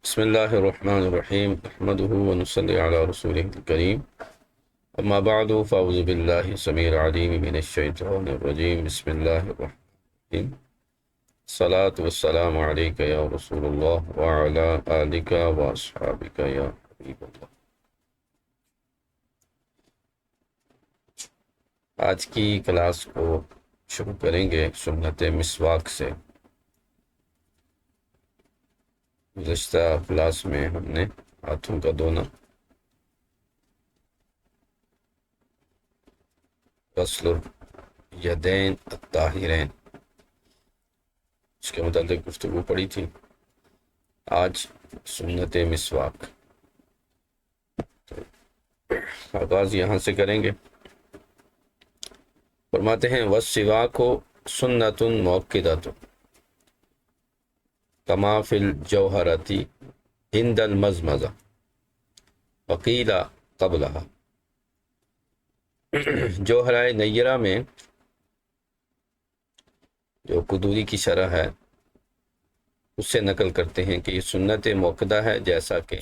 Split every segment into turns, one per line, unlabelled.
بسم الله الرحمن الرحيم نحمده ونصلي على رسوله الكريم أما بعد فأعوذ بالله السميع العليم من الشيطان الرجيم بسم الله الرحمن الرحيم الصلاة والسلام عليك يا رسول الله وعلى آلك وأصحابك يا حبيب الله۔ آج کی کلاس کو شروع کریں گے سنت مسواک سے۔ گزشتہ کلاس میں ہم نے ہاتھوں کا دھونا، غسل الیدین الطاہرین، اس کے متعلق گفتگو پڑی تھی۔ آج سنت مسواک، آغاز یہاں سے کریں گے۔ فرماتے ہیں وَالسِّوَاكُ سُنَّةٌ مُؤَكَّدَةٌ كَمَا فِي الْجَوْهَرَةِ عِنْدَ الْمَزْمَزَةِ وَقِيلَ قَبْلَهَا۔ جوہرہ نیرہ میں جو قدوری کی شرح ہے اس سے نقل کرتے ہیں کہ یہ سنت مؤکدہ ہے، جیسا کہ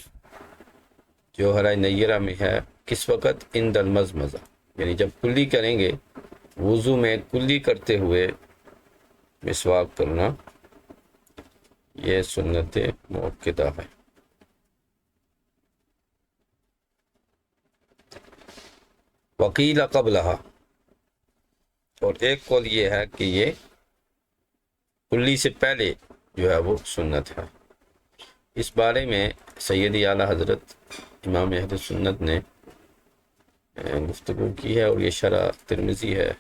جوہرہ نیرہ میں ہے کس وقت؟ عند المزمزہ، یعنی جب کلی کریں گے، وضو میں کلی کرتے ہوئے مسواک کرنا، یہ سنت مؤکدہ ہے۔ وقیل قبلہا، اور ایک قول یہ ہے کہ یہ کلی سے پہلے جو ہے وہ سنت ہے۔ اس بارے میں سیدی اعلیٰ حضرت امام اہل سنت نے گفتگو کی ہے، اور یہ شرح ترمذی ہے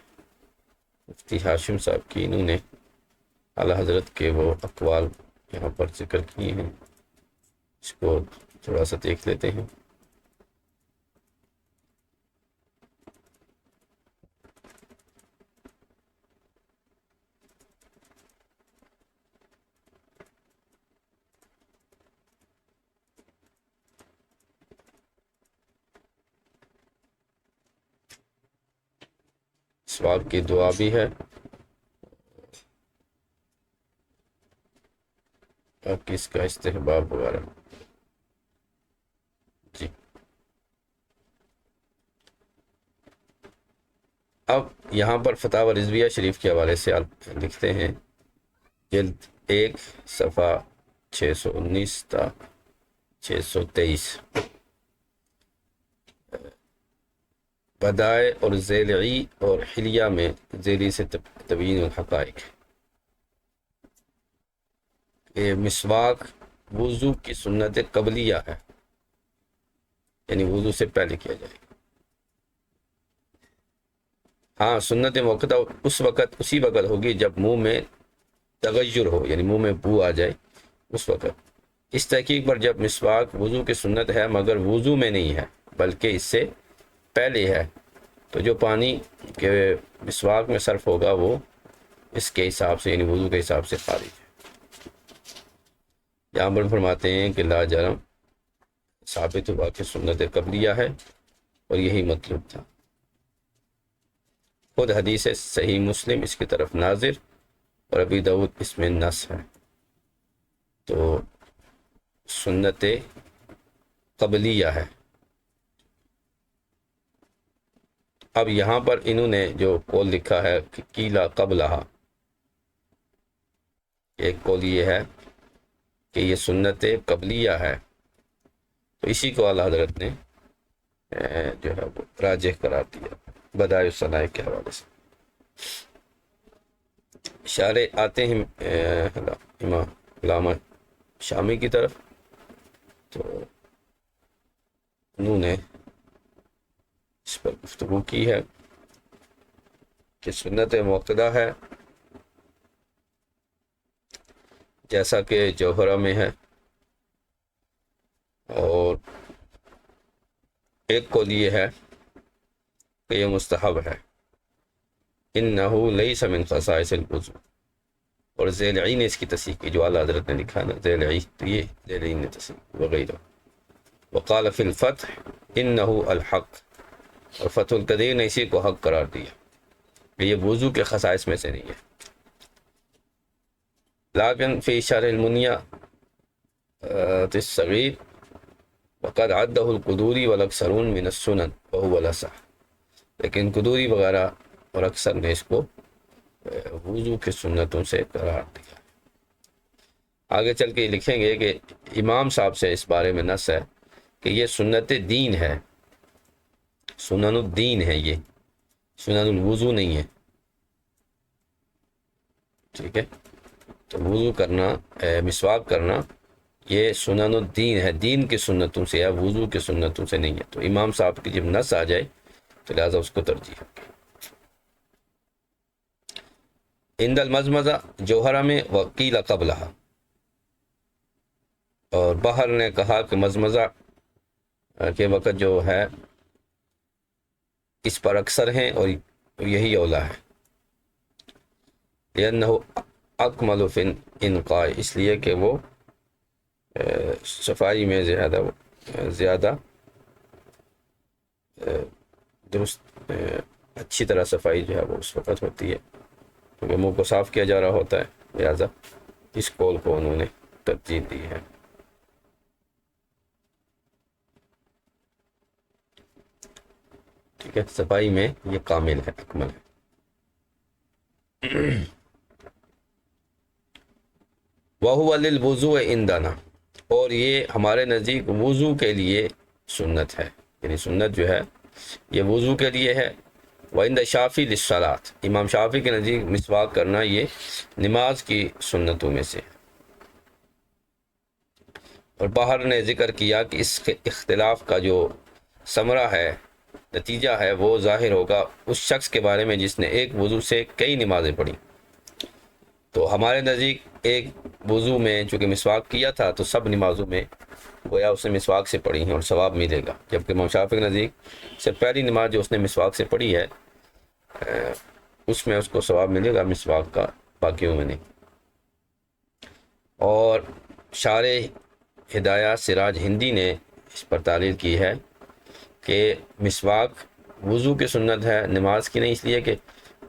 مفتی ہاشم صاحب کی، انہوں نے اعلیٰ حضرت کے وہ اقوال یہاں پر ذکر کیے ہیں۔ اس کو تھوڑا سا دیکھ لیتے ہیں۔ مسواک کی دعا بھی ہے، اور کس کا استحباب وغیرہ۔ جی، اب یہاں پر فتاوی رضویہ شریف کے حوالے سے آپ لکھتے ہیں، جلد 1 صفحہ 619 تا 623، بدائع اور ذیلعی اور حلیہ میں ذیلی سے تبیین الحقائق، کہ مسواک وضو کی سنت قبلیہ ہے، یعنی وضو سے پہلے کیا جائے گا۔ ہاں، سنت موقع اس وقت اسی وقت ہوگی جب منہ میں تغیر ہو، یعنی منہ میں بو آ جائے، اس وقت۔ اس تحقیق پر جب مسواک وضو کی سنت ہے مگر وضو میں نہیں ہے بلکہ اس سے پہلے ہے، تو جو پانی کے مسواک میں صرف ہوگا وہ اس کے حساب سے، یعنی وضو کے حساب سے خارج ہے۔ یہاں پر فرماتے ہیں کہ لا جرم ثابت ہوا کہ سنت قبلیہ ہے، اور یہی مطلوب تھا۔ خود حدیث صحیح مسلم اس کی طرف ناظر، اور ابی داؤد اس میں نص ہے، تو سنت قبلیہ ہے۔ اب یہاں پر انہوں نے جو قول لکھا ہے کہ قیل قبلہا، ایک قول یہ ہے کہ یہ سنت قبلیہ ہے، تو اسی کو اعلیٰ حضرت نے جو ہے وہ راجح قرار دیا بدائع الصنائع کے حوالے سے۔ اشارے آتے ہیں امام علامہ شامی کی طرف، تو انہوں نے اس پر گفتگو کی ہے کہ سنت موقدہ ہے، جیسا کہ جوہرہ میں ہے، اور ایک قول یہ ہے کہ یہ مستحب ہے، انہ لیس من خصائص الوضو، اور ذیلعی نے اس کی تصحیح کی، جو اعلیٰ حضرت نے لکھا نا ذیلعی، تو یہ ذیلعی نے تصحیح وغیرہ۔ وقال فی الفتح انہ الحق، اور فتح القدیر نے اسی کو حق قرار دیا کہ یہ وضو کے خصائص میں سے نہیں ہے۔ لیکن فی شرح المنیہ الصغیر وقد عدہ القدوری والاکثرون من السنن وهو الاصح، لیکن قدوری وغیرہ اور اکثر نے اس کو وضو کی سنتوں سے قرار دیا۔ آگے چل کے لکھیں گے کہ امام صاحب سے اس بارے میں نص ہے کہ یہ سنت دین ہے، سنن الدین ہے، یہ سنن الوضو نہیں ہے، ٹھیک ہے؟ تو وضو کرنا، مسواک کرنا، یہ سنن الدین ہے، دین کی سنتوں سے ہے، وضو کی سنتوں سے نہیں ہے۔ تو امام صاحب کی جب نص آ جائے تو لہٰذا اس کو ترجیح ہے۔ عند المزمزہ جوہرہ میں وقیل قبلہ، اور بحر نے کہا کہ مزمزہ کے وقت جو ہے اس پر اکثر ہیں اور یہی اولا ہے، لأنه اکمل فی انقاء، اس لیے کہ وہ صفائی میں زیادہ درست اچھی طرح صفائی جو ہے وہ اس وقت ہوتی ہے، کیونکہ منہ کو صاف کیا جا رہا ہوتا ہے، لہذا اس قول کو انہوں نے ترجیح دی ہے۔ ٹھیک ہے، صفائی میں یہ کامل ہے، اکمل ہے۔ وَهُوَ لِلْوُضُوءِ عِندَنَا، اور یہ ہمارے نزدیک وضو کے لیے سنت ہے، یعنی سنت جو ہے یہ وضو کے لیے ہے۔ وَعِنْدَ شافعی لِلصَّلَاةِ، امام شافعی کے نزدیک مسواک کرنا یہ نماز کی سنتوں میں سے ہے۔ اور باہر نے ذکر کیا کہ اس اختلاف کا جو ثمرہ ہے، نتیجہ ہے، وہ ظاہر ہوگا اس شخص کے بارے میں جس نے ایک وضو سے کئی نمازیں پڑھی۔ تو ہمارے نزدیک ایک وضو میں چونکہ مسواک کیا تھا تو سب نمازوں میں گویا اس نے مسواک سے پڑھی ہیں اور ثواب ملے گا، جبکہ امام شافعی کے نزدیک سے پہلی نماز جو اس نے مسواک سے پڑھی ہے اس میں اس کو ثواب ملے گا مسواک کا، باقیوں میں نہیں۔ اور شارح ہدایہ سراج ہندی نے اس پر تعلیل کی ہے کہ مسواک وضو کی سنت ہے، نماز کی نہیں، اس لیے کہ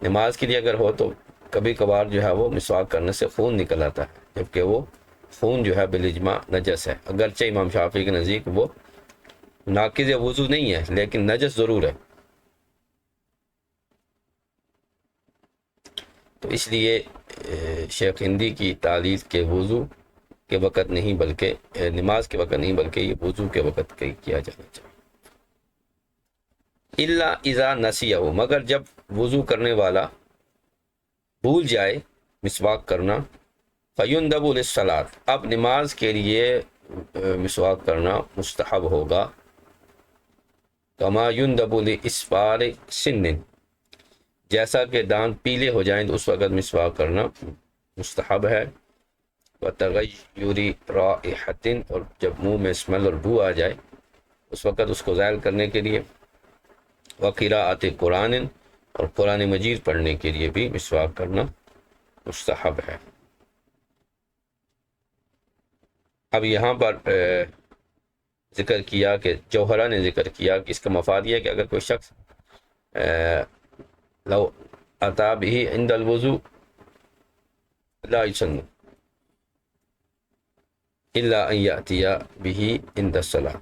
نماز کے لیے اگر ہو تو کبھی کبھار جو ہے وہ مسواک کرنے سے خون نکل آتا ہے، جبکہ وہ خون جو ہے بالاجماع نجس ہے، اگرچہ امام شافعی کے نزدیک وہ ناقض وضو نہیں ہے لیکن نجس ضرور ہے۔ تو اس لیے شیخ ہندی کی تعلیل کے وضو کے وقت نہیں بلکہ نماز کے وقت نہیں بلکہ یہ وضو کے وقت کیا جانا چاہیے۔ الا اذا نسیہ، مگر جب وضو کرنے والا بھول جائے مسواک کرنا، فیندب للصلاۃ، اب نماز کے لیے مسواک کرنا مستحب ہوگا، کما یندب لاسفار سن، جیسا کہ دانت پیلے ہو جائیں تو اس وقت مسواک کرنا مستحب ہے، وتغیر رائحۃ، اور جب منہ میں اسمیل اور بو آ جائے اس وقت اس کو زائل کرنے کے لیے، وقراءۃ قرآن، اور قرآن مجید پڑھنے کے لیے بھی مسواک کرنا مستحب ہے۔ اب یہاں پر ذکر کیا کہ جوہرہ نے ذکر کیا کہ اس کا مفاد یہ ہے کہ اگر کوئی شخص لو اتا به عند الوضوء لا يسن الا ان یاتی به عند الصلاۃ،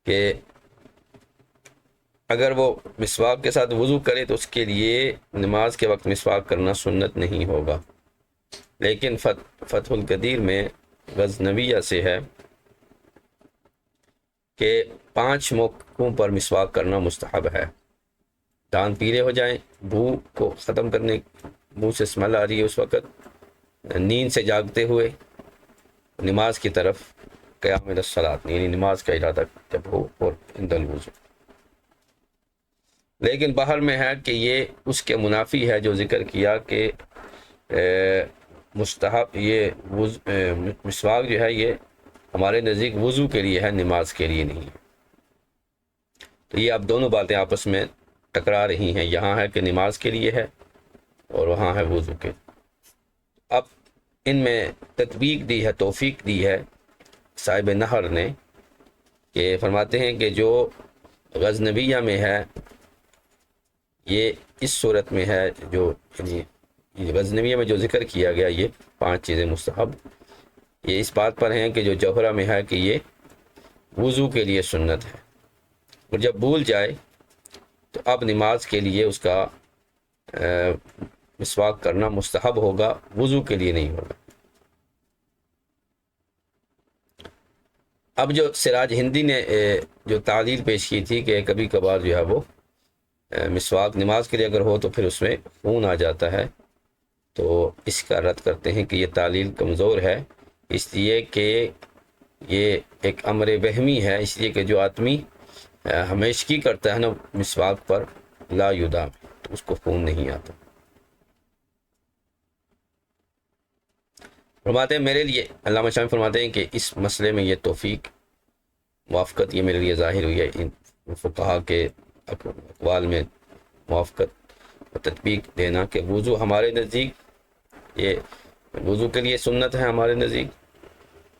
کہ اگر وہ مسواک کے ساتھ وضو کرے تو اس کے لیے نماز کے وقت مسواک کرنا سنت نہیں ہوگا، لیکن فتح القدیر میں غزنویہ سے ہے کہ 5 موقعوں پر مسواک کرنا مستحب ہے۔ دانت پیلے ہو جائیں، بو کو ختم کرنے، منہ سے اسمیل آ رہی ہے اس وقت، نیند سے جاگتے ہوئے، نماز کی طرف قیام الصلاۃ، یعنی نماز کا ارادہ جب ہو، اور عند الوضو۔ لیکن باہر میں ہے کہ یہ اس کے منافی ہے جو ذکر کیا کہ مستحب، یہ مسواک جو ہے یہ ہمارے نزدیک وضو کے لیے ہے، نماز کے لیے نہیں ہے۔ تو یہ اب دونوں باتیں آپس میں ٹکرا رہی ہیں، یہاں ہے کہ نماز کے لیے ہے اور وہاں ہے وضو کے۔ اب ان میں تطبیق دی ہے، توفیق دی ہے صاحب نہر نے، کہ فرماتے ہیں کہ جو غزنویہ میں ہے یہ اس صورت میں ہے، جو یعنی غزنویہ میں جو ذکر کیا گیا یہ 5 چیزیں مستحب، یہ اس بات پر ہیں کہ جو جوہرہ میں ہے کہ یہ وضو کے لیے سنت ہے، اور جب بھول جائے تو اب نماز کے لیے اس کا مسواک کرنا مستحب ہوگا، وضو کے لیے نہیں ہوگا۔ اب جو سراج ہندی نے جو تعلیل پیش کی تھی کہ کبھی کبھار جو ہے وہ مسواک نماز کے لیے اگر ہو تو پھر اس میں خون آ جاتا ہے، تو اس کا رد کرتے ہیں کہ یہ تعلیل کمزور ہے، اس لیے کہ یہ ایک امر وہمی ہے، اس لیے کہ جو آدمی ہمیشگی کرتا ہے نا مسواک پر لا یدام، تو اس کو خون نہیں آتا۔ فرماتے ہیں میرے لیے علامہ شامی فرماتے ہیں کہ اس مسئلے میں یہ توفیق موافقت یہ میرے لیے ظاہر ہوئی ہے، ان فقہا کے اقوال میں موافقت و تطبیق دینا کہ وضو ہمارے نزدیک یہ وضو کے لیے سنت ہے ہمارے نزدیک،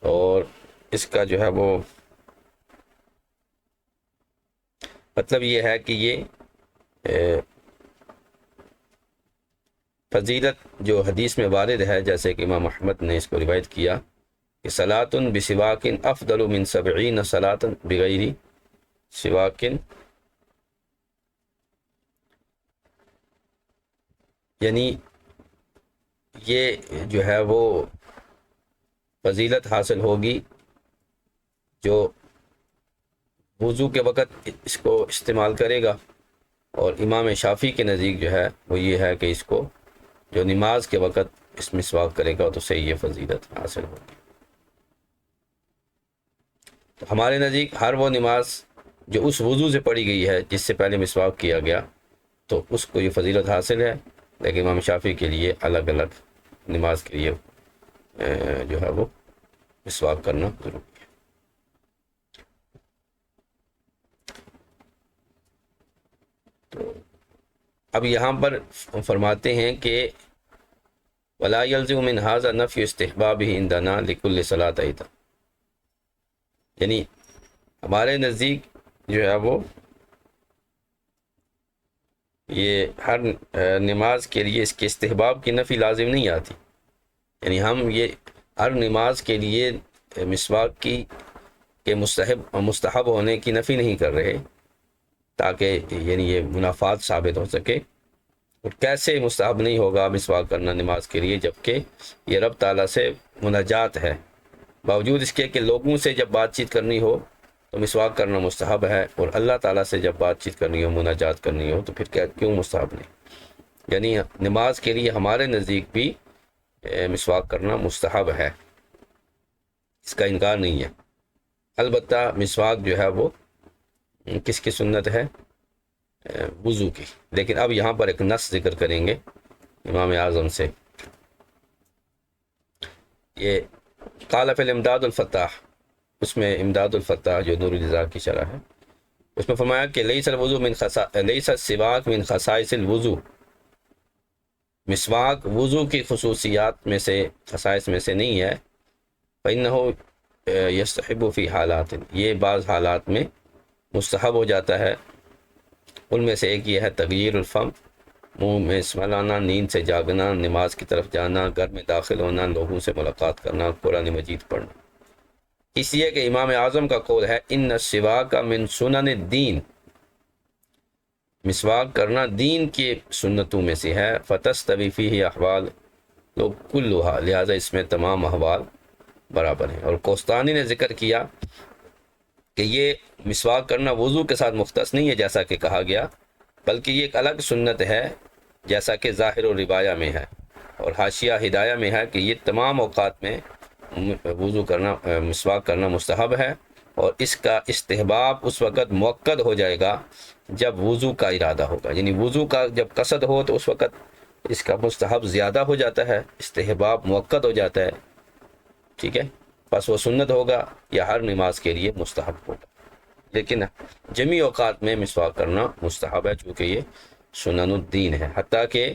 اور اس کا جو ہے وہ مطلب یہ ہے کہ یہ فضیلت جو حدیث میں وارد ہے، جیسے کہ امام احمد نے اس کو روایت کیا کہ صلاۃ بسواک افضل من 70 صلاۃ بغیر سواک، یعنی یہ جو ہے وہ فضیلت حاصل ہوگی جو وضو کے وقت اس کو استعمال کرے گا، اور امام شافعی کے نزدیک جو ہے وہ یہ ہے کہ اس کو جو نماز کے وقت اس مسواک کرے گا تو اسے یہ فضیلت حاصل ہوگی۔ تو ہمارے نزدیک ہر وہ نماز جو اس وضو سے پڑھی گئی ہے جس سے پہلے مسواک کیا گیا تو اس کو یہ فضیلت حاصل ہے، لیکن امام شافعی کے لیے الگ الگ نماز کے لیے جو ہے وہ مسواک کرنا ضروری ہے۔ تو اب یہاں پر فرماتے ہیں کہ ولا يلزم من هذا نفي استحبابه عندنا لكل صلاة ایضا، یعنی ہمارے نزدیک جو ہے وہ یہ ہر نماز کے لیے اس کے استحباب کی نفی لازم نہیں آتی، یعنی ہم یہ ہر نماز کے لیے مسواک کی کے مستحب ہونے کی نفی نہیں کر رہے، تاکہ یعنی یہ منافات ثابت ہو سکے۔ اور کیسے مستحب نہیں ہوگا مسواک کرنا نماز کے لیے، جبکہ یہ رب تعالیٰ سے مناجات ہے، باوجود اس کے کہ لوگوں سے جب بات چیت کرنی ہو تو مسواک کرنا مستحب ہے، اور اللہ تعالیٰ سے جب بات چیت کرنی ہو مناجات کرنی ہو تو پھر کیوں مستحب نہیں؟ یعنی نماز کے لیے ہمارے نزدیک بھی مسواک کرنا مستحب ہے، اس کا انکار نہیں ہے۔ البتہ مسواک جو ہے وہ کس کی سنت ہے؟ وضو کی۔ لیکن اب یہاں پر ایک نص ذکر کریں گے امام اعظم سے، یہ قال فی الامداد الفتاح، اس میں امداد الفتاح جو نور الرضا کی شرح ہے اس میں فرمایا کہ لیس السواک من خصائص الوضو، مسواک وضو کی خصوصیات میں سے خصائص میں سے نہیں ہے، فإنه یستحب فی حالات، یہ بعض حالات میں مستحب ہو جاتا ہے، ان میں سے ایک یہ ہے تغییر الفم، منہ میں اسمل آنا، نیند سے جاگنا، نماز کی طرف جانا، گھر میں داخل ہونا، لوگوں سے ملاقات کرنا، قرآن مجید پڑھنا۔ اس لیے کہ امام اعظم کا قول ہے ان السواک من سنن الدین، مسواک کرنا دین کی سنتوں میں سے ہے، فتستوی فیہ احوال لوگ کلھا، لہذا اس میں تمام احوال برابر ہیں۔ اور کوستانی نے ذکر کیا کہ یہ مسواک کرنا وضو کے ساتھ مختص نہیں ہے جیسا کہ کہا گیا، بلکہ یہ ایک الگ سنت ہے جیسا کہ ظاہر و روایہ میں ہے، اور حاشیہ ہدایہ میں ہے کہ یہ تمام اوقات میں وضو کرنا مسواک کرنا مستحب ہے، اور اس کا استحباب اس وقت مؤکد ہو جائے گا جب وضو کا ارادہ ہوگا، یعنی وضو کا جب قصد ہو تو اس وقت اس کا مستحب زیادہ ہو جاتا ہے، استحباب مؤکد ہو جاتا ہے، ٹھیک ہے، پس وہ سنت ہوگا یا ہر نماز کے لیے مستحب ہوگا، لیکن جمی اوقات میں مسواک کرنا مستحب ہے چونکہ یہ سنن الدین ہے۔ حتیٰ کہ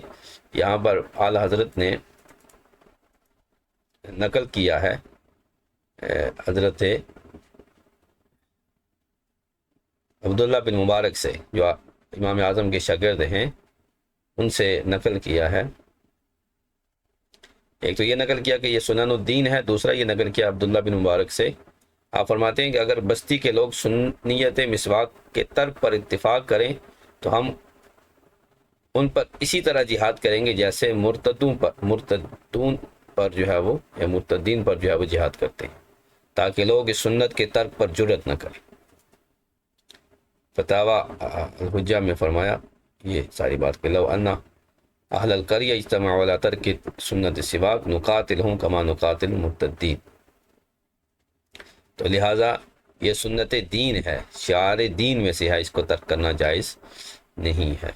یہاں پر اعلیٰ حضرت نے نقل کیا ہے حضرت عبداللہ بن مبارک سے جو امام اعظم کے شاگرد ہیں، ان سے نقل کیا ہے ایک تو یہ نقل کیا کہ یہ سنن الدین ہے، دوسرا یہ نقل کیا عبداللہ بن مبارک سے، آپ فرماتے ہیں کہ اگر بستی کے لوگ سنیت مسواک کے ترک پر اتفاق کریں تو ہم ان پر اسی طرح جہاد کریں گے جیسے مرتدون پر جو ہے وہ، یا مرتدین پر جو ہے وہ جہاد کرتے ہیں، تاکہ لوگ اس سنت کے ترک پر جرت نہ کریں۔ فتاوی الحجہ میں فرمایا یہ ساری بات کہ لو انا اہل القریہ اجتمعوا علی ترک سنت السواک نقاتلہم کما نقاتل المرتدین، تو لہٰذا یہ سنت دین ہے، شعار دین میں سے ہے، اس کو ترک کرنا جائز نہیں ہے۔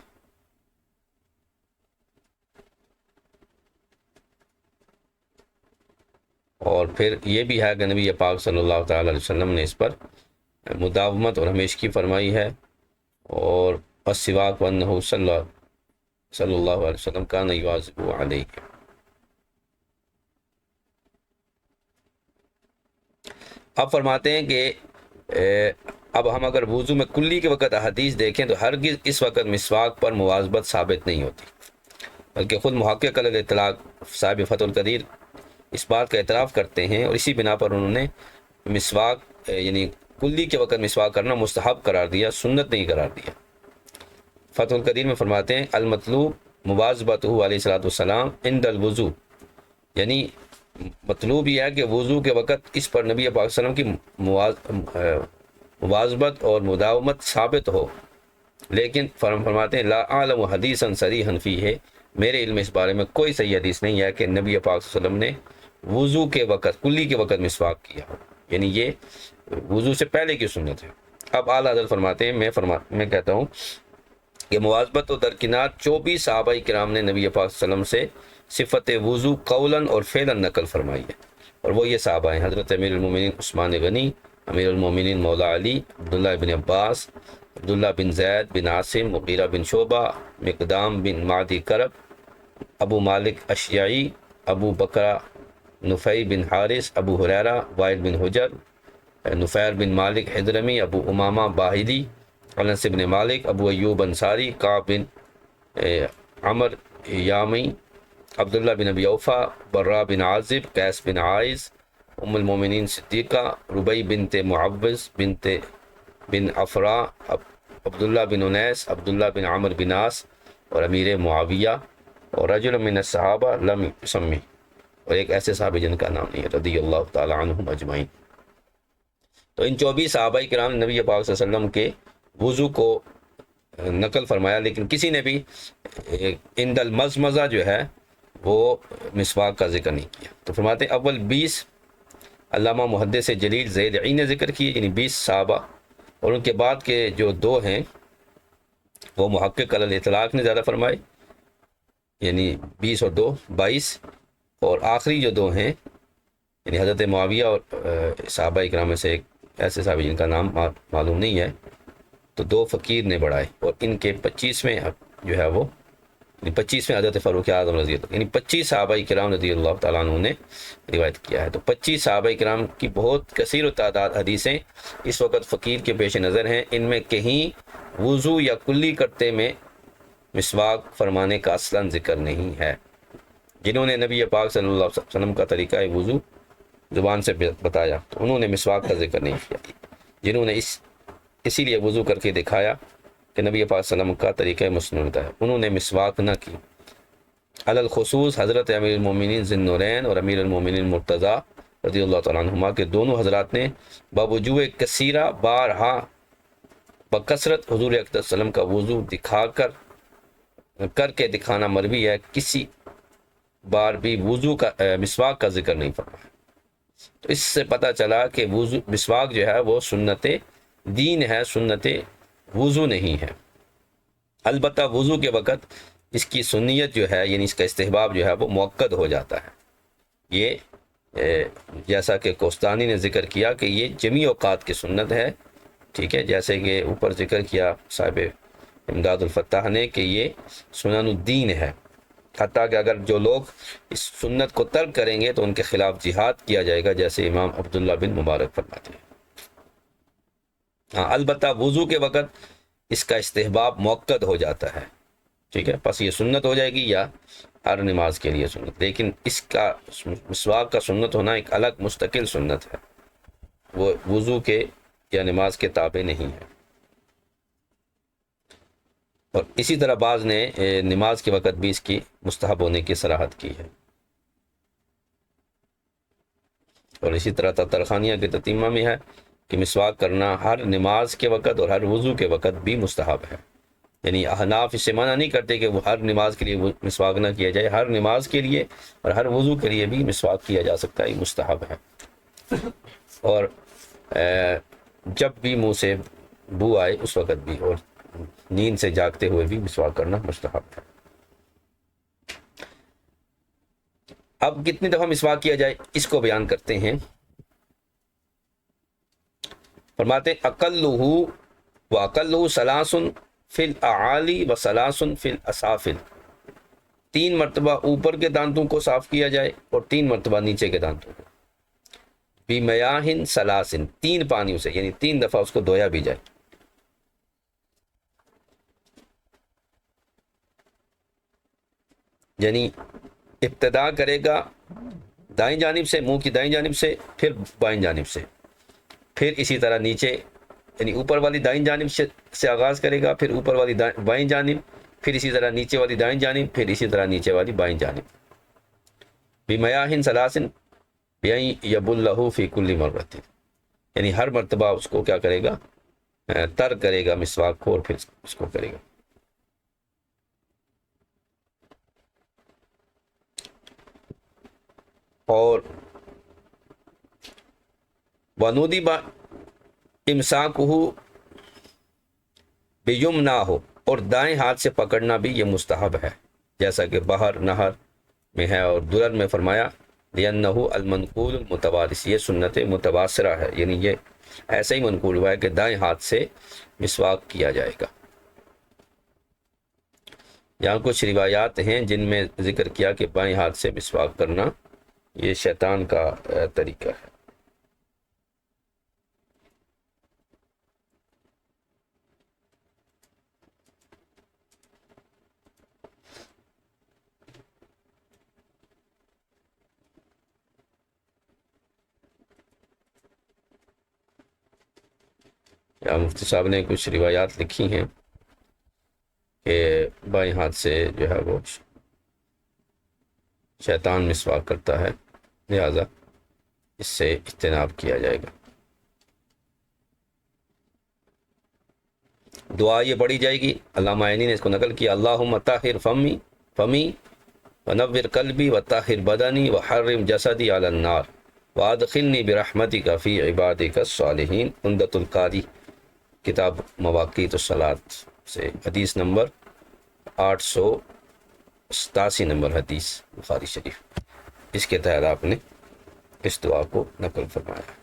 اور پھر یہ بھی ہے کہ نبی پاک صلی اللہ تعالی علیہ وسلم نے اس پر مداومت اور ہمیشگی فرمائی ہے، اور السواک وانہ صلی اللہ علیہ وسلم کان یواظب علیہ۔ اب فرماتے ہیں کہ اب ہم اگر وضو میں کلی کے وقت احادیث دیکھیں تو ہرگز اس وقت مسواک پر مواظبت ثابت نہیں ہوتی، بلکہ خود محقق علی الاطلاق صاحب فتح القدیر اس بات کا اعتراف کرتے ہیں، اور اسی بنا پر انہوں نے مسواک یعنی کلی کے وقت مسواک کرنا مستحب قرار دیا، سنت نہیں قرار دیا۔ فتح القدیر میں فرماتے ہیں المطلوب مواظبتہ علیہ الصلوۃ والسلام عند الوضو، یعنی مطلوب یہ ہے کہ وضو کے وقت اس پر نبی پاک صلی اللہ علیہ وسلم کی مواظبت اور مداومت ثابت ہو، لیکن فرماتے ہیں لا اعلم حدیثا صریحا فیہ، میرے علم اس بارے میں کوئی صحیح حدیث نہیں ہے کہ نبی پاک صلی اللہ علیہ وسلم نے وضو کے وقت کلی کے وقت مسواک کیا ہو، یعنی یہ وضو سے پہلے کی سنت ہے۔ اب اعلیٰ حضرت فرماتے ہیں میں کہتا ہوں کہ مواظبت و درکنار 24 صحابہ کرام نے نبی پاک صلی اللہ علیہ وسلم سے صفت وضو قولاً اور فعلاً نقل فرمائی ہے، اور وہ یہ صحابہ ہیں حضرت امیر المومنین عثمان غنی، امیر المومنین مولا علی، عبداللہ بن عباس، عبداللہ بن زید بن عاصم، مغیرہ بن شعبہ، مقدام بن معدی کرب، ابو مالک اشیعی، ابو بکرہ نفیع بن حارث، ابو ہریرہ، وائل بن حجر، نفیر بن مالک حضرمی، ابو امامہ باہلی، انس بن مالک، ابو ایوب انصاری، کعب بن عمر یامی، عبداللہ بن ابی اوفا، برا بن عازب، قیس بن عائز، ام المومنین صدیقہ، ربی بنت معوذ بن افرا، عبداللہ بن انیس، عبداللہ بن عمر بن عاص، اور امیر معاویہ، اور رجل من الصحابہ لم یسمی، اور ایک ایسے صحابی جن کا نام نہیں ہے، رضی اللہ تعالی عنہم اجمعین۔ تو ان 24 صحابہ کرام نے نبی پاک صلی اللہ علیہ وسلم کے وضو کو نقل فرمایا، لیکن کسی نے بھی عند المضمضہ جو ہے وہ مسواک کا ذکر نہیں کیا۔ تو فرماتے ہیں اول 20 علامہ محدث جلیل ذیل عین نے ذکر کیے، یعنی 20 صحابہ، اور ان کے بعد کے جو 2 ہیں وہ محقق علی الاطلاق نے زیادہ فرمائے، یعنی 20 اور 2 22، اور آخری جو 2 ہیں یعنی حضرت معاویہ اور صحابہ اکرام میں سے ایک ایسے صحابی جن کا نام معلوم نہیں ہے، تو 2 فقیر نے بڑھائے، اور ان کے 25ویں جو ہے وہ 25ویں حضرت فاروق اعظم رضی اللہ، یعنی 25 صحابہ کرام رضی اللہ تعالیٰ عنہ نے روایت کیا ہے۔ تو 25 صحابہ کرام کی بہت کثیر و تعداد حدیثیں اس وقت فقیر کے پیش نظر ہیں، ان میں کہیں وضو یا کلی کرتے میں مسواک فرمانے کا اصلاً ذکر نہیں ہے۔ جنہوں نے نبی پاک صلی اللہ علیہ وسلم کا طریقہ وضو زبان سے بتایا تو انہوں نے مسواک کا ذکر نہیں کیا، جنہوں نے اسی لیے وضو کر کے دکھایا کہ نبی پاک صلی اللہ علیہ وسلم کا طریقہ مسنود ہے، انہوں نے مسواک نہ کی۔ علی الخصوص حضرت امیر المومنین ذی النورین اور امیر المومنین مرتضیٰ رضی اللہ تعالیٰ عنہما کے دونوں حضرات نے باوجوع کثیرہ بارہا بکثرت حضور اکرم صلی اللہ علیہ وسلم کا وضو دکھا کر کے دکھانا مروی ہے، کسی بار بھی وضو کا مسواک کا ذکر نہیں فرمایا۔ تو اس سے پتہ چلا کہ مسواک جو ہے وہ سنت دین ہے، سنت وضو نہیں ہے۔ البتہ وضو کے وقت اس کی سنیت جو ہے یعنی اس کا استحباب جو ہے وہ مؤکد ہو جاتا ہے، یہ جیسا کہ کوستانی نے ذکر کیا کہ یہ جمیع اوقات کی سنت ہے، ٹھیک ہے، جیسے کہ اوپر ذکر کیا صاحب امداد الفتاح نے کہ یہ سنن الدین ہے، حتیٰ کہ اگر جو لوگ اس سنت کو ترک کریں گے تو ان کے خلاف جہاد کیا جائے گا، جیسے امام عبداللہ بن مبارک فرماتے ہیں۔ ہاں البتہ وضو کے وقت اس کا استحباب مؤکد ہو جاتا ہے، ٹھیک ہے، پس یہ سنت ہو جائے گی یا ہر نماز کے لیے سنت، لیکن اس کا مسواک کا سنت ہونا ایک الگ مستقل سنت ہے، وہ وضو کے یا نماز کے تابع نہیں ہے۔ اور اسی طرح بعض نے نماز کے وقت بھی اس کی مستحب ہونے کی صراحت کی ہے، اور اسی طرح تطرخانیہ کے تتیمہ میں ہے کہ مسواک کرنا ہر نماز کے وقت اور ہر وضو کے وقت بھی مستحب ہے، یعنی احناف اس سے منع نہیں کرتے کہ وہ ہر نماز کے لیے مسواک نہ کیا جائے، ہر نماز کے لیے اور ہر وضو کے لیے بھی مسواک کیا جا سکتا ہے، یہ مستحب ہے۔ اور جب بھی منہ سے بو آئے اس وقت بھی، اور نیند سے جاگتے ہوئے بھی مسواک کرنا مستحب ہے۔ اب کتنی دفعہ مسواک کیا جائے اس کو بیان کرتے ہیں، فرماتے ہیں اقلہ و اقلہ ثلاث فی الاعالی و ثلاث فی الاسافل، 3 مرتبہ اوپر کے دانتوں کو صاف کیا جائے اور 3 مرتبہ نیچے کے دانتوں کو، بمیاہ ثلاث، 3 پانیوں سے، یعنی 3 دفعہ اس کو دھویا بھی جائے۔ یعنی ابتدا کرے گا دائیں جانب سے، منہ کی دائیں جانب سے، پھر بائیں جانب سے، پھر اسی طرح نیچے، یعنی اوپر والی دائیں جانب سے آغاز کرے گا، پھر اوپر والی بائیں جانب، پھر اسی طرح نیچے والی دائیں جانب، پھر اسی طرح نیچے والی بائیں جانب۔ بمیاہ ثلاث یبلہ فی کل مرۃ، یعنی ہر مرتبہ اس کو کیا کرے گا، تر کرے گا مسواک کو، اور پھر اس کو کرے گا۔ اور وَنُدِبَ إِمْسَاكُهُ بِيُمْنَاهُ، اور دائیں ہاتھ سے پکڑنا بھی یہ مستحب ہے، جیسا کہ بحر نہر میں ہے، اور درر میں فرمایا لِأَنَّهُ الْمَنْقُولُ الْمُتَوَارِث، یہ سنت متواصرہ ہے، یعنی یہ ایسا ہی منقول ہوا ہے کہ دائیں ہاتھ سے مسواک کیا جائے گا۔ یہاں کچھ روایات ہیں جن میں ذکر کیا کہ بائیں ہاتھ سے مسواک کرنا یہ شیطان کا طریقہ ہے۔ یا مفتی صاحب نے کچھ روایات لکھی ہیں کہ بائیں ہاتھ سے جو ہے وہ شیطان مسواک کرتا ہے، لہذا اس سے اجتناب کیا جائے گا۔ دعا یہ پڑھی جائے گی، علامہ عینی نے اس کو نقل کیا، اللہم طہر فمی ونور قلبی وطہر بدنی وحرم جسدی علی النار وادخلنی برحمتک فی عبادک الصالحین، عمدۃ القاری کتاب مواقیت الصلاۃ سے، حدیث نمبر 887 نمبر حدیث بخاری شریف، اس کے تحت آپ نے اس دعا کو نقل فرمایا۔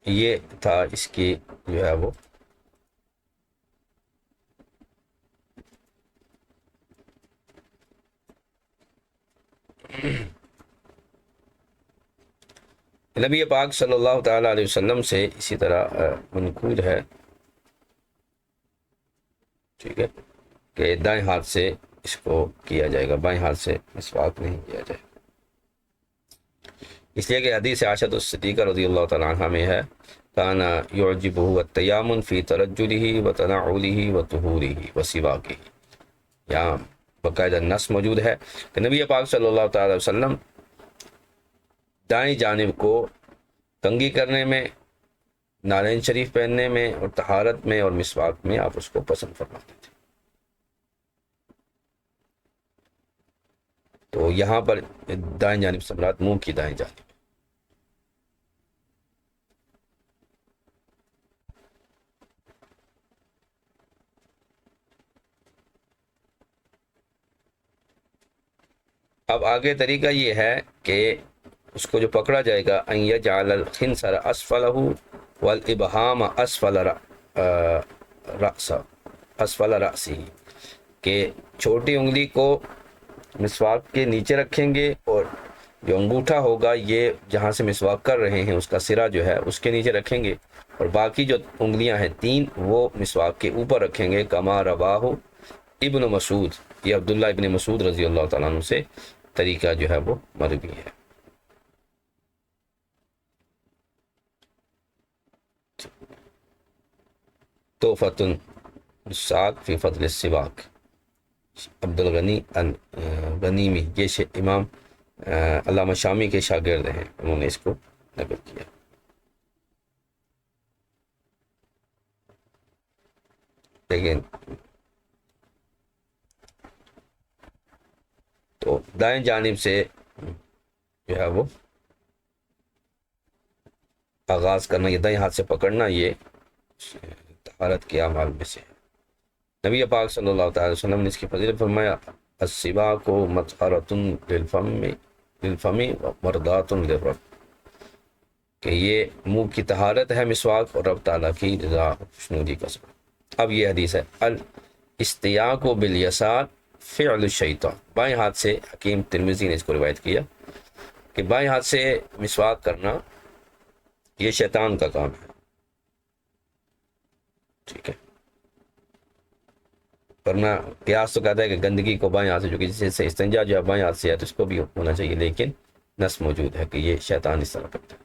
یہ تھا اس کی جو ہے وہ نبی پاک صلی اللہ تعالیٰ علیہ وسلم سے اسی طرح منقول ہے، ٹھیک ہے، کہ دائیں ہاتھ سے اس کو کیا جائے گا، بائیں ہاتھ سے مسواک نہیں کیا جائے گا، اس لیے کہ حدیث عائشہ الصدیقہ رضی اللہ تعالیٰ عنہ میں ہے، کان یعجبہ التیامن فی ترجلہ وتنعلہ وطہورہ وسواکہ، یہاں باقاعدہ نص موجود ہے کہ نبی پاک صلی اللہ تعالی علیہ وسلم دائیں جانب کو کنگھی کرنے میں، نالین شریف پہننے میں، اور طہارت میں اور مسواک میں آپ اس کو پسند فرماتے تھے۔ تو یہاں پر دائیں جانب سے مراد منہ کی دائیں جانب۔ اب آگے طریقہ یہ ہے کہ اس کو جو پکڑا جائے گا، ان یجعل الخنصر اسفلہ والابہام اسفل رأس اسفل رأسی، کہ چھوٹی انگلی کو مسواک کے نیچے رکھیں گے اور جو انگوٹھا ہوگا یہ جہاں سے مسواک کر رہے ہیں اس کا سرا جو ہے اس کے نیچے رکھیں گے، اور باقی جو انگلیاں ہیں 3 وہ مسواک کے اوپر رکھیں گے، کما رواہ ابن مسعود، یہ عبداللہ ابن مسعود رضی اللہ تعالیٰ عنہ سے طریقہ جو ہے وہ مروی ہے۔ تحفۃ الساق فی فضل السواک، عبد الغنی غنیمی، یہ امام علامہ شامی کے شاگرد ہیں، انہوں نے اس کو نقل کیا۔ لیکن تو دائیں جانب سے جو ہے وہ آغاز کرنا، یہ دائیں ہاتھ سے پکڑنا، یہ طہارت کے اعمال میں سے ہے۔ نبی پاک صلی اللہ تعالی وسلم نے اس کی فضیلت فرمایا السواک مطہرۃ للفم ومرضات للرب، کہ یہ منہ کی طہارت ہے مسواک اور رب تعالیٰ کی رضا خوشنودی کا سبب۔ اب یہ حدیث ہے الاستیاق بالیسار فعل الشیطان، بائیں ہاتھ سے، حکیم ترمذی نے اس کو روایت کیا کہ بائیں ہاتھ سے مسواک کرنا یہ شیطان کا کام ہے، ٹھیک ہے، ورنہ قیاس تو کہتا ہے کہ گندگی کو بائیں ہاتھ سے، جو کہ جس سے استنجا جو ہے بائیں ہاتھ سے ہے تو اس کو بھی ہونا چاہیے، لیکن نص موجود ہے کہ یہ شیطان اس طرح کرتا ہے۔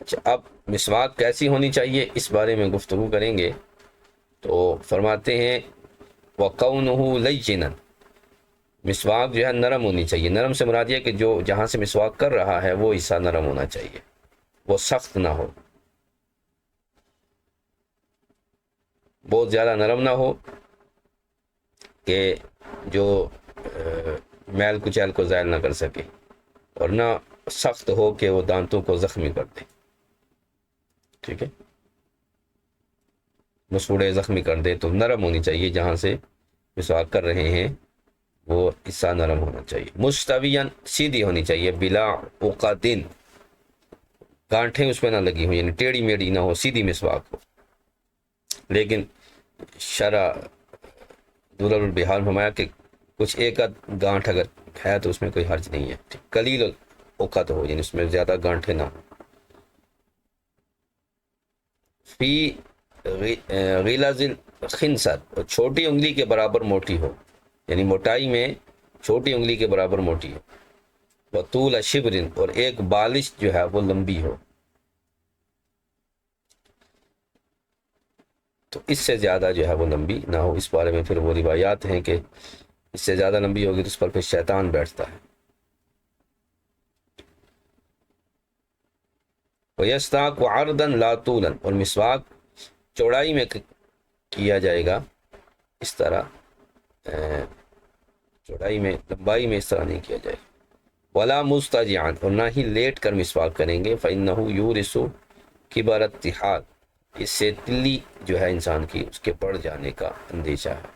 اچھا، اب مسواک کیسی ہونی چاہیے اس بارے میں گفتگو کریں گے، تو فرماتے ہیں وَقَوْنُهُ لَيِّنًا، مسواک جو ہے نرم ہونی چاہیے۔ نرم سے مراد یہ کہ جو جہاں سے مسواک کر رہا ہے وہ حصہ نرم ہونا چاہیے، وہ سخت نہ ہو، بہت زیادہ نرم نہ ہو کہ جو میل کچیل کو زائل نہ کر سکے، اور نہ سخت ہو کہ وہ دانتوں کو زخمی کر دے، ٹھیک ہے، مسوڑے زخمی کر دے۔ تو نرم ہونی چاہیے، جہاں سے مسواک کر رہے ہیں وہ حصہ نرم ہونا چاہیے۔ مستویاً، سیدھی ہونی چاہیے، بلا عقدٍ، گانٹھیں اس پہ نہ لگی ہوں، یعنی ٹیڑھی میڑھی نہ ہو، سیدھی مسواک ہو۔ لیکن شرع درر البحار فرمایا کہ کچھ ایک گانٹھ اگر ہے تو اس میں کوئی حرج نہیں ہے، قلیل العقد ہو، یعنی اس میں زیادہ گانٹھیں نہ ہوں۔ فی غلظ الخنصر، اور چھوٹی انگلی کے برابر موٹی ہو، یعنی موٹائی میں چھوٹی انگلی کے برابر موٹی ہو۔ وطول شبر، اور ایک بالش جو ہے وہ لمبی ہو، تو اس سے زیادہ جو ہے وہ لمبی نہ ہو۔ اس بارے میں پھر وہ روایات ہیں کہ اس سے زیادہ لمبی ہوگی تو اس پر پھر شیطان بیٹھتا ہے۔ وَيَسْتَاقُ عَرْضًا لَا طُولًا، اور مسواک چوڑائی میں کیا جائے گا، اس طرح چوڑائی میں، لمبائی میں اس طرح نہیں کیا جائے گا۔ وَلَا مُسْتَجِعًا، اور نہ ہی لیٹ کر مسواک کریں گے، فَإِنَّهُ يُورِثُ كِبَرَ الطِّحَالِ، اس سے تلی جو ہے انسان کی اس کے بڑھ جانے کا اندیشہ ہے۔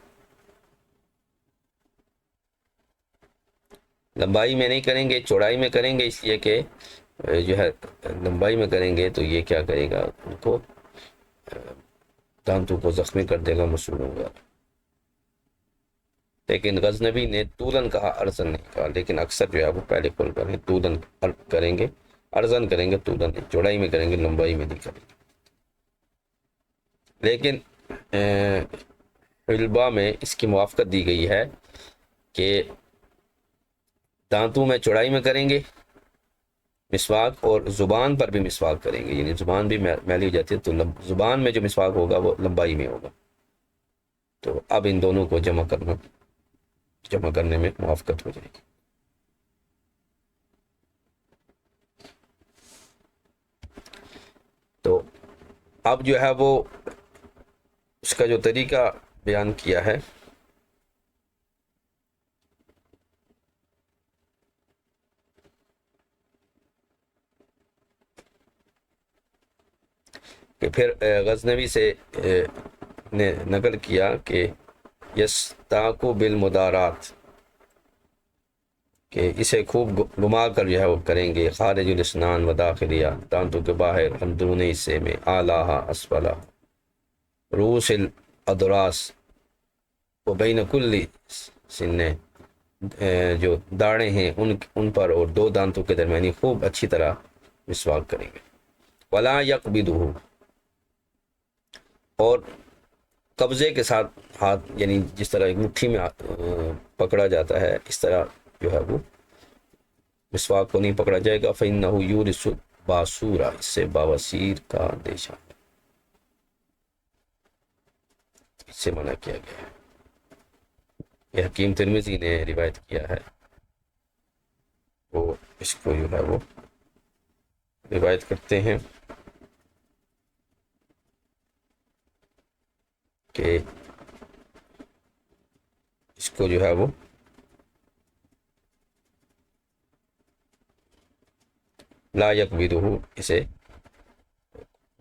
لمبائی میں نہیں کریں گے، چوڑائی میں کریں گے، اس لیے کہ جو ہے لمبائی میں کریں گے تو یہ کیا کرے گا، ان کو دانتوں کو زخمی کر دے گا، مسوڑ ہوگا۔ لیکن غزنوی نے طولن کہا، ارزن نہیں کہا، لیکن اکثر جو ہے وہ پہلے قول پر ہیں، طولن کریں گے، ارزن کریں گے، طولن نہیں، چوڑائی میں کریں گے، لمبائی میں نہیں کریں گے۔ لیکن علبہ میں اس کی موافقت دی گئی ہے کہ دانتوں میں چوڑائی میں کریں گے مسواک، اور زبان پر بھی مسواک کریں گے، یعنی زبان بھی میلی ہو جاتی ہے تو زبان میں جو مسواک ہوگا وہ لمبائی میں ہوگا۔ تو اب ان دونوں کو جمع کرنے میں موافقت ہو جائے گی۔ تو اب جو ہے وہ اس کا جو طریقہ بیان کیا ہے، کہ پھر غزنوی سے نے نقل کیا کہ یستاقو بالمدارات، کہ اسے خوب گھما کر جو ہے وہ کریں گے. خارج الاسنان و داخلیہ، دانتوں کے باہر اندرونی حصے میں. اعلیٰ اسفلہ، رؤوس الادراس و بین کل سننے، جو داڑیں ہیں ان پر اور دو دانتوں کے درمیانی خوب اچھی طرح مسواک کریں گے. ولا یقبضہ، اور قبضے کے ساتھ ہاتھ، یعنی جس طرح ایک مٹھی میں پکڑا جاتا ہے اس طرح جو ہے وہ مسواک کو نہیں پکڑا جائے گا. فإنہ یورث باسورا، اس سے باوسیر کا اندیشہ، اس سے منع کیا گیا ہے. یہ حکیم ترمذی نے روایت کیا ہے، وہ اس کو جو ہے وہ روایت کرتے ہیں کہ اس کو جو ہے وہ لا یقبضہ، اسے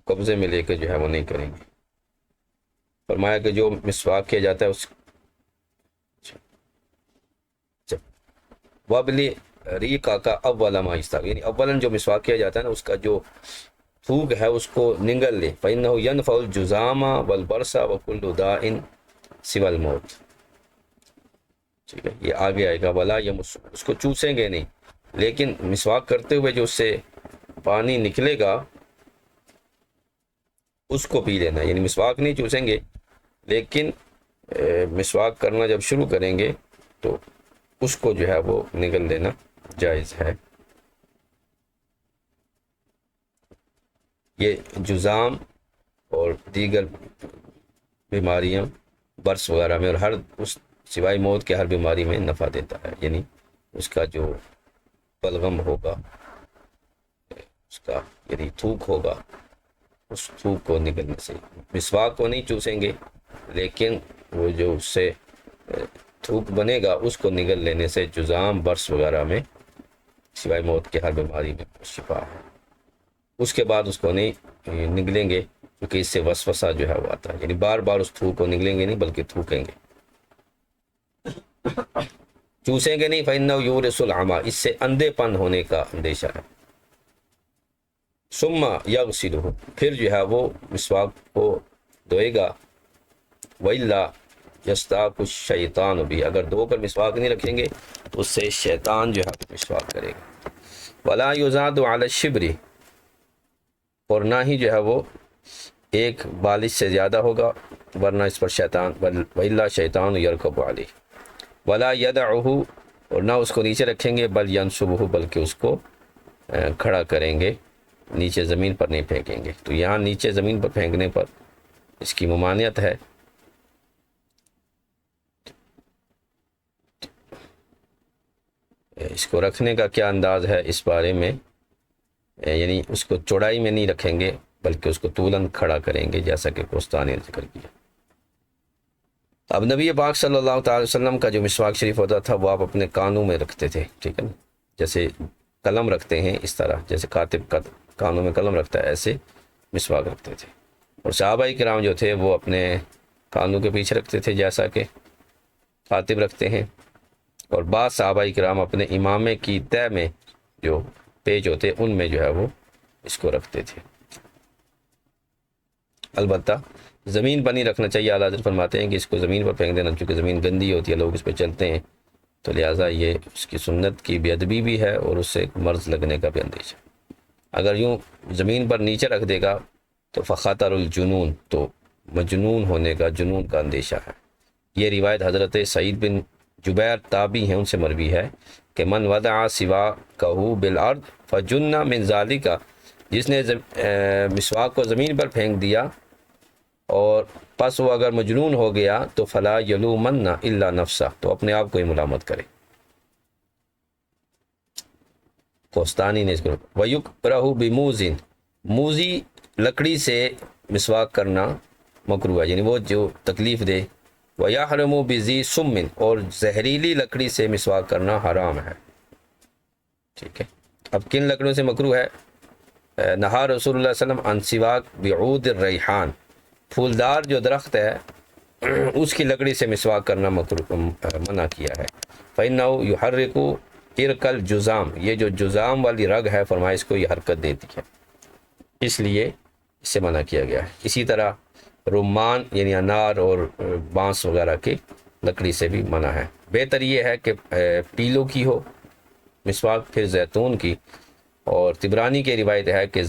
قبضے میں لے کے جو ہے وہ نہیں کریں گے. فرمایا کہ جو مسواک کیا جاتا ہے اس وابلی ریقہ کا اولا ما یستاق، یعنی اولاً جو مسواک کیا جاتا ہے نا اس کا جو تھوک ہے اس کو نگل لے. فإنہ ینفع الجذام والبرص وکل داء سوى الموت. ٹھیک ہے، یہ آگے آئے گا. ولا یمس، اس کو چوسیں گے نہیں، لیکن مسواک کرتے ہوئے جو اس سے پانی نکلے گا اس کو پی لینا. یعنی مسواک نہیں چوسیں گے، لیکن مسواک کرنا جب شروع کریں گے تو اس کو جو ہے وہ نگل لینا جائز ہے. یہ جذام اور دیگر بیماریاں برس وغیرہ میں اور ہر اس سوائے موت کے ہر بیماری میں نفع دیتا ہے. یعنی اس کا جو بلغم ہوگا، اس کا یعنی تھوک ہوگا، اس تھوک کو نگلنے سے. مسواک کو نہیں چوسیں گے، لیکن وہ جو اس سے تھوک بنے گا اس کو نگل لینے سے جذام برس وغیرہ میں سوائے موت کے ہر بیماری میں شفا ہے. اس کے بعد اس کو نہیں نگلیں گے کیونکہ اس سے وسوسہ جو ہے وہ آتا ہے. یعنی بار بار اس تھوک کو نگلیں گے نہیں بلکہ تھوکیں گے، چوسیں گے نہیں. فإنہ یورث العمی، اس سے اندھے پن ہونے کا اندیشہ ہے. ثم یغسلہ، پھر جو ہے وہ مسواک کو دھوئے گا. وإلا یستاق الشیطان بھی، اگر دھو کر مسواک نہیں رکھیں گے تو اس سے شیطان جو ہے مسواک کرے گا. ولا یزاد علی الشبر، اور نہ ہی جو ہے وہ ایک بالش سے زیادہ ہوگا ورنہ اس پر شیطان، وإلا شیطان یرکب علیہ. ولا یدعہ، اور نہ اس کو نیچے رکھیں گے، بل ینصبہ، بلکہ اس کو کھڑا کریں گے، نیچے زمین پر نہیں پھینکیں گے. تو یہاں نیچے زمین پر پھینکنے پر اس کی ممانعت ہے. اس کو رکھنے کا کیا انداز ہے اس بارے میں، یعنی اس کو چوڑائی میں نہیں رکھیں گے بلکہ اس کو طولاً کھڑا کریں گے، جیسا کہ کوستانی نے ذکر کیا. اب نبی پاک صلی اللہ تعالی وسلم کا جو مسواک شریف ہوتا تھا وہ آپ اپنے کانوں میں رکھتے تھے. ٹھیک ہے نا، جیسے قلم رکھتے ہیں اس طرح، جیسے کاتب کا کانوں میں قلم رکھتا ہے ایسے مسواک رکھتے تھے. اور صحابہ کرام جو تھے وہ اپنے کانوں کے پیچھے رکھتے تھے جیسا کہ کاتب رکھتے ہیں. اور بعض صحابہ کرام اپنے امامے کی تہ میں جو پیچ ہوتے ان میں جو ہے وہ اس کو رکھتے تھے. البتہ زمین پر نہیں رکھنا چاہیے. اعلیٰ حضرت فرماتے ہیں کہ اس کو زمین پر پھینک دینا، چونکہ زمین گندی ہوتی ہے، لوگ اس پہ چلتے ہیں، تو لہٰذا یہ اس کی سنت کی بے ادبی بھی ہے اور اس سے ایک مرض لگنے کا بھی اندیشہ. اگر یوں زمین پر نیچے رکھ دے گا تو فخطر الجنون، تو مجنون ہونے کا، جنون کا اندیشہ ہے. یہ روایت حضرت سعید بن جبیر تابعی ہیں، ان سے مروی ہے کہ من وضع سوا کہو بالارض فجن من ذالک، جس نے مسواک کو زمین پر پھینک دیا اور پس وہ اگر مجنون ہو گیا تو فلا یلومن الا نفسہ، تو اپنے آپ کو ہی ملامت کرے. کوستانی نے اس کو وَيُكْرَهُ بِمُوزٍ، موزی لکڑی سے مسواک کرنا مکروہ ہے، یعنی وہ جو تکلیف دے. وَيَحْرُمُ بِذِي سُمٍ، اور زہریلی لکڑی سے مسواک کرنا حرام ہے. ٹھیک ہے، اب کن لکڑیوں سے مکروہ ہے؟ نہا رسول اللہ صلی اللہ علیہ وسلم عن سواک بعود الریحان، پھولدار جو درخت ہے اس کی لکڑی سے مسواک کرنا منع کیا ہے. فإنه يحرك ارکل جزام، یہ جو جزام والی رگ ہے فرمایا اس کو یہ حرکت دیتی ہے، اس لیے اس سے منع کیا گیا ہے۔ اسی طرح رمان یعنی انار اور بانس وغیرہ کی لکڑی سے بھی منع ہے۔ بہتر یہ ہے کہ پیلو کی ہو مسواک، پھر زیتون کی، اور طبرانی کی روایت ہے کہ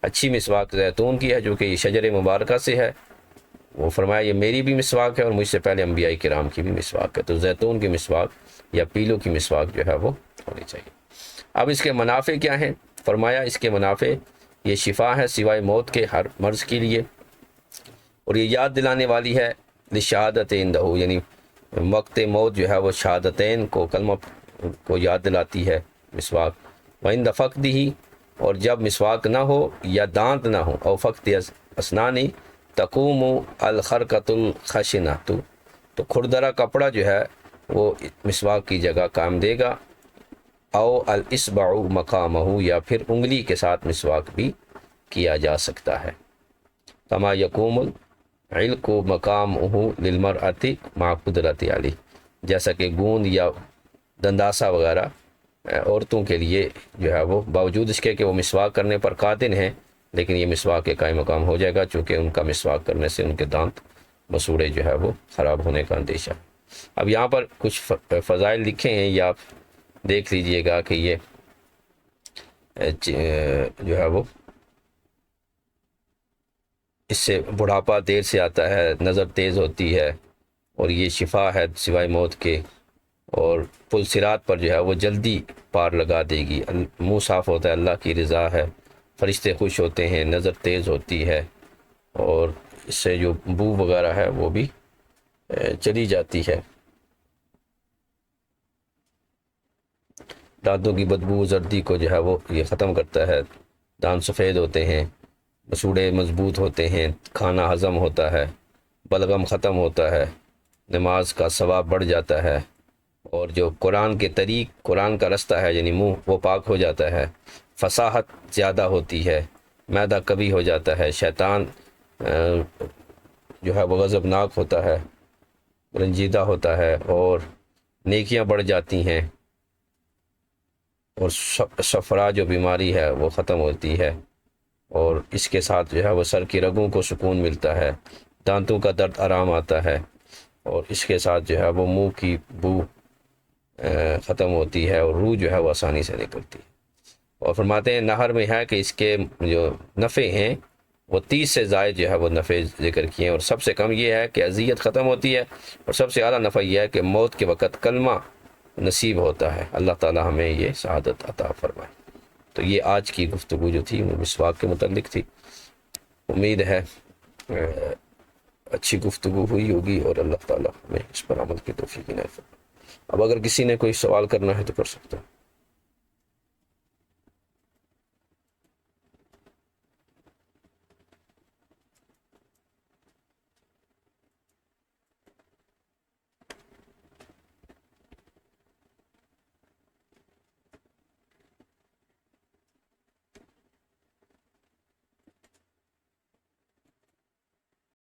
اچھی مسواک زیتون کی ہے جو کہ شجر مبارکہ سے ہے، وہ فرمایا یہ میری بھی مسواک ہے اور مجھ سے پہلے انبیاء کرام کی بھی مسواک ہے، تو زیتون کی مسواک یا پیلو کی مسواک جو ہے وہ ہونی چاہیے۔ اب اس کے منافع کیا ہیں؟ فرمایا اس کے منافع یہ شفا ہے سوائے موت کے ہر مرض کے لیے، اور یہ یاد دلانے والی ہے لشہادتین دہو، یعنی وقت موت جو ہے وہ شہادتین کو، کلمہ کو یاد دلاتی ہے مسواک۔ وَإِنْدَ فَقْدِهِ، اور جب مسواک نہ ہو یا دانت نہ ہو، او فقد اسنانی تقوم الخرقۃ الخشنہ، تو کھردرا کپڑا جو ہے وہ مسواک کی جگہ کام دے گا، او الاصبع مقامہ، یا پھر انگلی کے ساتھ مسواک بھی کیا جا سکتا ہے۔ کما یقوم العلق مقامہ للمرأۃ مع قدرت علیہ، جیسا کہ گوند یا دنداسا وغیرہ عورتوں کے لیے جو ہے وہ باوجود اس کے کہ وہ مسواک کرنے پر قادر ہیں، لیکن یہ مسواک کے قائم مقام ہو جائے گا، چونکہ ان کا مسواک کرنے سے ان کے دانت مسوڑے جو ہے وہ خراب ہونے کا اندیشہ۔ اب یہاں پر کچھ فضائل لکھے ہیں، یا آپ دیکھ لیجئے گا کہ یہ جو ہے وہ اس سے بڑھاپا دیر سے آتا ہے، نظر تیز ہوتی ہے، اور یہ شفا ہے سوائے موت کے، اور پل صراط پر جو ہے وہ جلدی پار لگا دے گی، منہ صاف ہوتا ہے، اللہ کی رضا ہے، فرشتے خوش ہوتے ہیں، نظر تیز ہوتی ہے، اور اس سے جو بو وغیرہ ہے وہ بھی چلی جاتی ہے، دانتوں کی بدبو زردی کو جو ہے وہ یہ ختم کرتا ہے، دانت سفید ہوتے ہیں، مسوڑے مضبوط ہوتے ہیں، کھانا ہضم ہوتا ہے، بلغم ختم ہوتا ہے، نماز کا ثواب بڑھ جاتا ہے، اور جو قرآن کے طریق، قرآن کا رستہ ہے یعنی منہ، وہ پاک ہو جاتا ہے، فصاحت زیادہ ہوتی ہے، معدہ کبھی ہو جاتا ہے، شیطان جو ہے وہ غضبناک ہوتا ہے، رنجیدہ ہوتا ہے، اور نیکیاں بڑھ جاتی ہیں، اور صفرا جو بیماری ہے وہ ختم ہوتی ہے، اور اس کے ساتھ جو ہے وہ سر کی رگوں کو سکون ملتا ہے، دانتوں کا درد آرام آتا ہے، اور اس کے ساتھ جو ہے وہ منہ کی بو ختم ہوتی ہے، اور روح جو ہے وہ آسانی سے نکلتی ہے۔ اور فرماتے ہیں نہر میں ہے کہ اس کے جو نفع ہیں وہ 30 سے زائد جو ہے وہ نفع ذکر کیے ہیں، اور سب سے کم یہ ہے کہ اذیت ختم ہوتی ہے، اور سب سے اعلیٰ نفع یہ ہے کہ موت کے وقت کلمہ نصیب ہوتا ہے۔ اللہ تعالی ہمیں یہ سعادت عطا فرمائے۔ تو یہ آج کی گفتگو جو تھی وہ مسواک کے متعلق تھی، امید ہے اچھی گفتگو ہوئی ہوگی، اور اللہ تعالی ہمیں اس پر عمل کی توفیق عنایت فرمائے۔ اب اگر کسی نے کوئی سوال کرنا ہے تو کر سکتا ہے۔